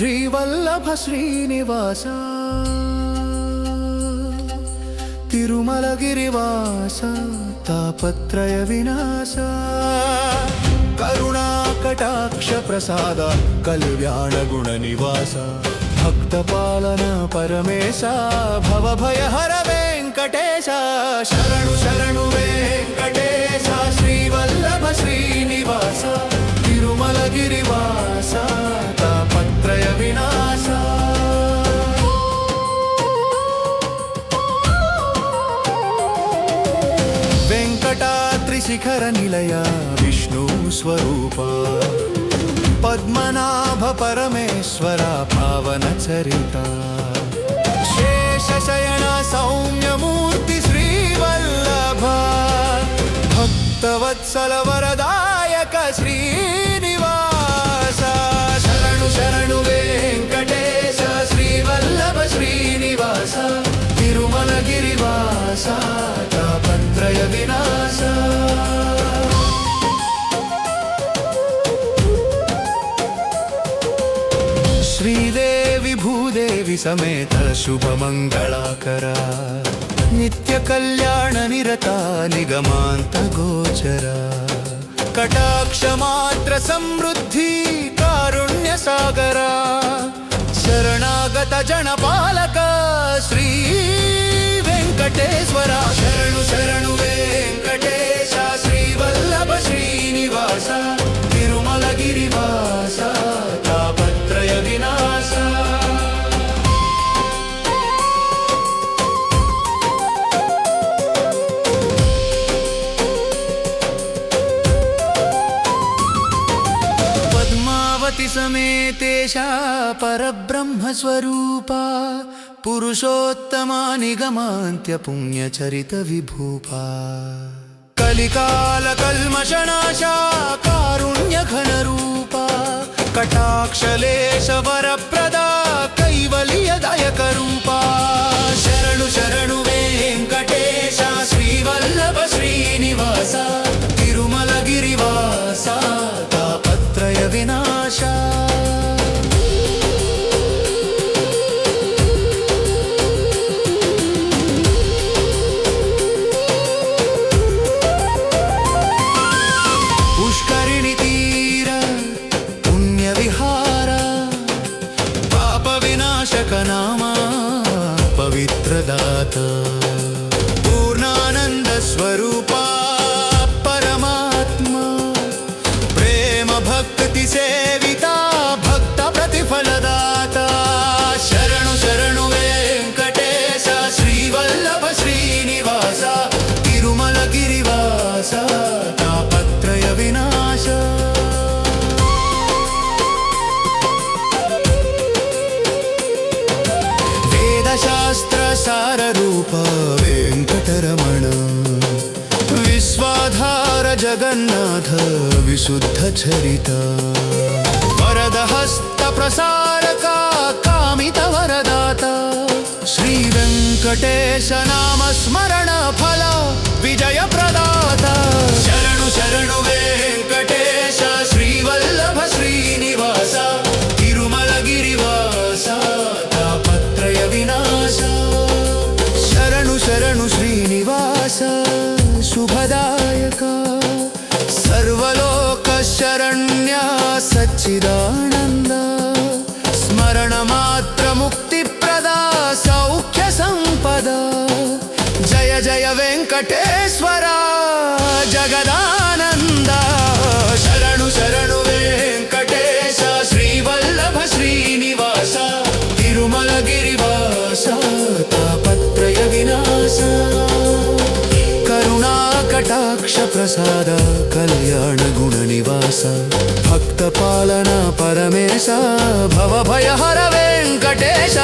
శ్రీవల్లభ శ్రీనివాస తిరుమలగిరివాస తాపత్రయ వినాశ కరుణా కటాక్ష ప్రసాద కళ్యాణ గుణ నివాస భక్త పాలన పరమేశ భవభయహర వెంకటేశ శరణు శరణు వెంకటేశ శ్రీవల్లభ శ్రీనివాస తిరుమలగిరివాస తాపత్రయ వినాశ వెంకటాద్రి శిఖర నిలయ విష్ణు స్వరూప పద్మనాభ పరమేశ్వర పావన చరిత శేషశయన సౌమ్యమూర్తి శ్రీవల్లభ భక్తవత్సల వరదాయక శ్రీనివాస శరణు శరణు వెంకటేశ శ్రీవల్లభ శ్రీనివాస తిరుమలగిరివాస తాపత్రయ వినాశ శ్రీదేవి భూదేవి సమేత శుభమంగళాకర నిత్య కళ్యాణ నిరత నిగమాంత గోచర కటాక్ష మాత్ర సమృద్ధి కారుణ్య సాగర శరణాగత జనపాలక శ్రీ వెంకటేశ్వర శరణు శరణు వెంకటేశ శ్రీవల్లభ శ్రీనివాస తిరుమలగిరివాస తాపత్రయ వినాశ పద్మావతి సమేతేశ పరబ్రహ్మ స్వరూప పురుషోత్తమా నిగమాంత్య పుణ్యచరిత విభూపా కలికాల కల్మషనాశ కారుణ్య ఘన రూప కటాక్షలేశ వరప్రద కైవల్యదాయక రూప శరణు శరణు వెంకటేశ శ్రీవల్లభ శ్రీనివాస తిరుమలగిరివాస తాపత్రయ వినాశ పుష్కరిణి తీర పుణ్య విహార పాప వినాశక నామా పవిత్రదాత పూర్ణానంద స్వరూప పరమాత్మ ప్రేమ భక్తి సేవిత భక్త ప్రతిఫలదాత శరణు శరణు వెంకటేశ శ్రీవల్లభ శ్రీనివాస తిరుమలగిరివాస తాపత్రయ వినాశ వేదశాస్త్ర సార రూప వెంకటరమణ విశ్వాధార జగన్నాథ విశుద్ధ చరిత వరద హస్త ప్రసారక కామిత వరదాత శ్రీ వెంకటేశ నామ స్మరణ ఫల విజయ ప్రదాత శరణు శరణు వెంకటేశ శ్రీవల్లభ శ్రీనివాస తిరుమలగిరివాస తాపత్రయ వినాశ శరణు శరణు శ్రీనివాస శుభదాయక సర్వలోక శరణ్య సచ్చిదానంద స్మరణ మాత్ర ముక్తి ప్రదా సౌఖ్య సంపద జయ జయ వెంకటేశ్వర జగదానంద శరణు శరణు వెంకటేశ శ్రీవల్లభ శ్రీనివాస తిరుమలగిరివాస తాపత్రయ వినాశ కరుణా కటాక్ష ప్రసాద కళ్యాణ గుణ నివాస భక్త పాలన పరమేశ భవభయహర వెంకటేశ